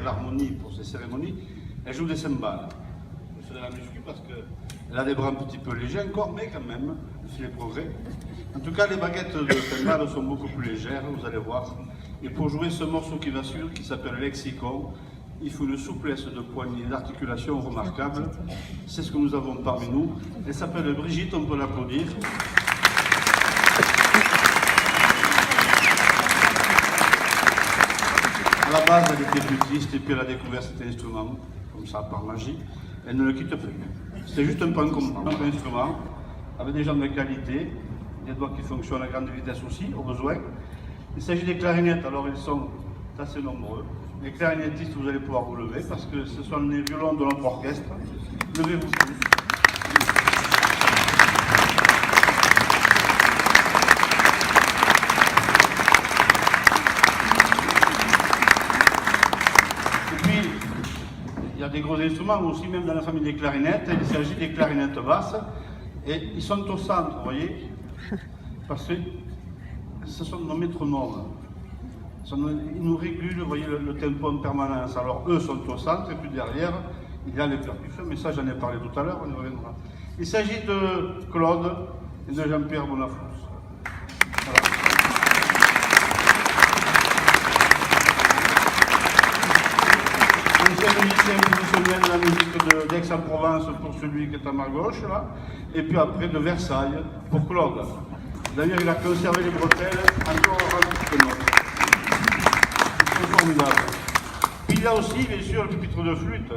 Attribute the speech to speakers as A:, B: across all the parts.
A: l'harmonie pour ces cérémonies, elle joue des cymbales. Elle fait de la muscu parce qu'elle a des bras un petit peu légers encore, mais quand même, elle fait les progrès. En tout cas, les baguettes de cymbales sont beaucoup plus légères, vous allez voir. Et pour jouer ce morceau qui va suivre, qui s'appelle Lexicon, il faut une souplesse de poignet, d'articulation remarquable. C'est ce que nous avons parmi nous. Elle s'appelle Brigitte, on peut l'applaudir. À la base, elle était flûtiste et puis elle a découvert cet instrument, comme ça, par magie. Elle ne le quitte plus. C'est juste un pan comme un instrument, avec des jambes de qualité, des doigts qui fonctionnent à grande vitesse aussi, au besoin. Il s'agit des clarinettes, alors ils sont assez nombreux. Les clarinettistes, vous allez pouvoir vous lever parce que ce sont les violons de notre orchestre. Levez-vous tous. Et puis, il y a des gros instruments aussi, même dans la famille des clarinettes. Il s'agit des clarinettes basses. Et ils sont au centre, vous voyez, parce que ce sont nos métronomes. Ils nous régulent, vous voyez, le tempo en permanence. Alors eux sont au centre et puis derrière, il y a les percussions, mais ça j'en ai parlé tout à l'heure, on y reviendra. Il s'agit de Claude et de Jean-Pierre Bonafous. Voilà. Ancien musicien professionnel de la musique d'Aix-en-Provence pour celui qui est à ma gauche, là, et puis après de Versailles pour Claude. D'ailleurs, il a conservé les bretelles encore un que notre. Formidable. Puis il y a aussi, bien sûr, le pupitre de flûte.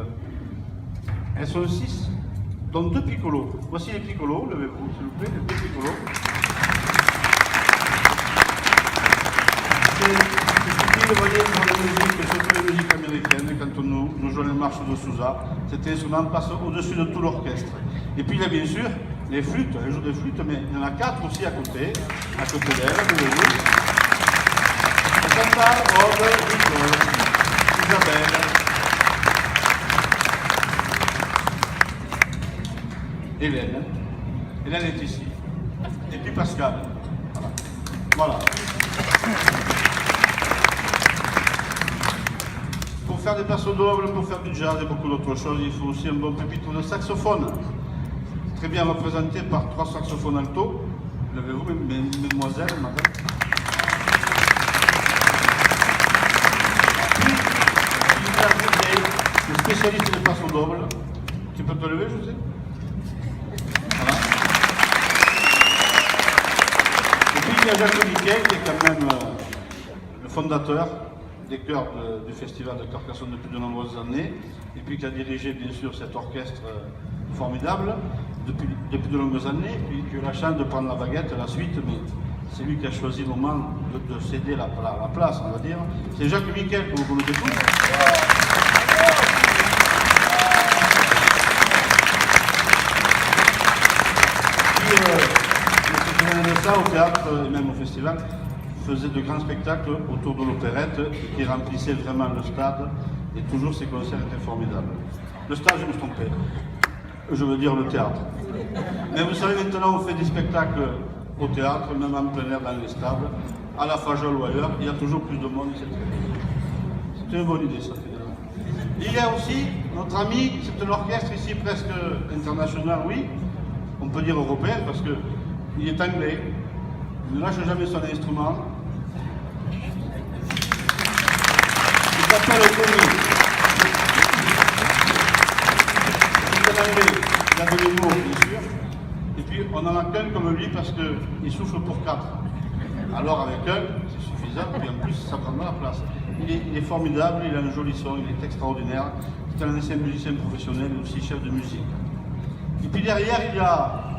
A: Elles sont 6, dont 2 piccolos. Voici les piccolos, levez-vous, s'il vous plaît, les 2 piccolos. C'est vous voyez, pour la musique, surtout la musique américaine, quand nous jouons les marches de Sousa, cet instrument passe au-dessus de tout l'orchestre. Et puis il y a bien sûr les flûtes, elles jouent des flûtes, mais il y en a 4 aussi à côté d'elles, levez-vous. Chantal, Aude, Nicole, Isabelle, Hélène. Hélène est ici. Et puis Pascal. Voilà. Pour faire des passos doubles, pour faire du jazz et beaucoup d'autres choses, il faut aussi un bon pupitre de saxophone. Très bien représenté par 3 saxophones alto. Levez-vous, mesdemoiselles, madame. Le spécialiste des passos doubles. Tu peux te lever, José? Voilà. Et puis il y a Jacques Miquel, qui est quand même le fondateur des chœurs du festival de Carcassonne depuis de nombreuses années, et puis qui a dirigé bien sûr cet orchestre formidable depuis de longues années, et puis qui a eu la chance de prendre la baguette à la suite, mais c'est lui qui a choisi le moment de céder la place, on va dire. C'est Jacques Miquel que vous connaissez tous. Ça, au théâtre et même au festival, faisait de grands spectacles autour de l'opérette qui remplissaient vraiment le stade et toujours ces concerts étaient formidables. Le stade, je me suis trompé. Je veux dire le théâtre. Mais vous savez, maintenant on fait des spectacles au théâtre, même en plein air dans les stables, à la Fajol ou ailleurs, il y a toujours plus de monde. C'est une bonne idée ça. Il y a aussi notre ami, c'est un orchestre ici presque international, oui, on peut dire européen parce que il est anglais, il ne lâche jamais son instrument. Il s'appelle Tony. Il est anglais, il a de l'humour, bien sûr. Et puis on en a qu'un comme lui parce qu'il souffle pour 4. Alors avec un, c'est suffisant, puis en plus ça prendra la place. Il est formidable, il a un joli son, il est extraordinaire. C'est un ancien musicien professionnel et aussi chef de musique. Et puis derrière,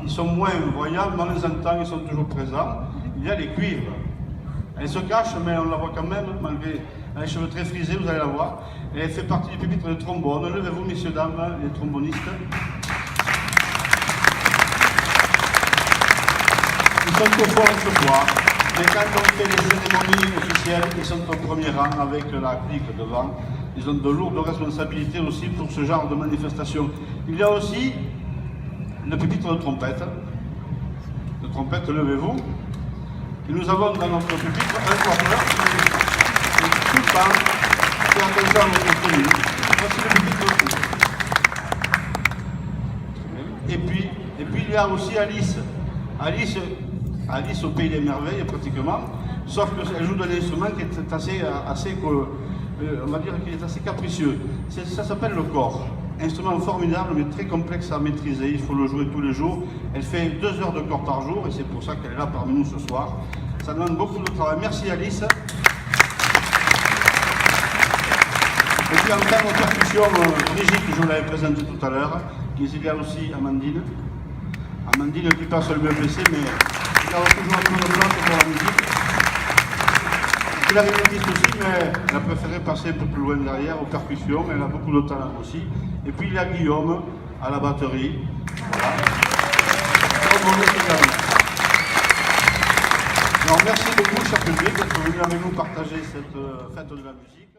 A: ils sont moins voyants, mais on les entend, ils sont toujours présents. Il y a les cuivres. Elle se cache, mais on la voit quand même, malgré elle a les cheveux très frisés, vous allez la voir. Et elle fait partie du pupitre de trombone. Levez-vous, messieurs, dames, les trombonistes. Ils sont au fond ce soir, mais quand on fait les cérémonies officielles, ils sont au premier rang avec la clique devant. Ils ont de lourdes responsabilités aussi pour ce genre de manifestation. Il y a aussi le pupitre de trompette. De trompette, levez-vous. Et nous avons dans notre pupitre un porteur qui est tout le temps Fais attention à votre tenue. Voici le petit costume. Et puis il y a aussi Alice. Alice au Pays des Merveilles, pratiquement. Sauf qu'elle joue d'un instrument qui est assez on va dire qu'il est assez capricieux. Ça s'appelle le corps. Instrument formidable, mais très complexe à maîtriser. Il faut le jouer tous les jours. Elle fait 2 heures de corps par jour, et c'est pour ça qu'elle est là parmi nous ce soir. Ça demande beaucoup de travail. Merci Alice. Et puis enfin, aux percussions, Brigitte, je vous l'avais présenté tout à l'heure. Mais il y a aussi Amandine. Amandine qui passe le BPC, mais il a toujours un peu de place pour la musique. C'est la clarinettiste aussi, mais elle a préféré passer un peu plus loin derrière aux percussions. Elle a beaucoup de talent aussi. Et puis il y a Guillaume à la batterie. Voilà. Alors merci beaucoup, cher public, d'être venu avec nous partager cette fête de la musique.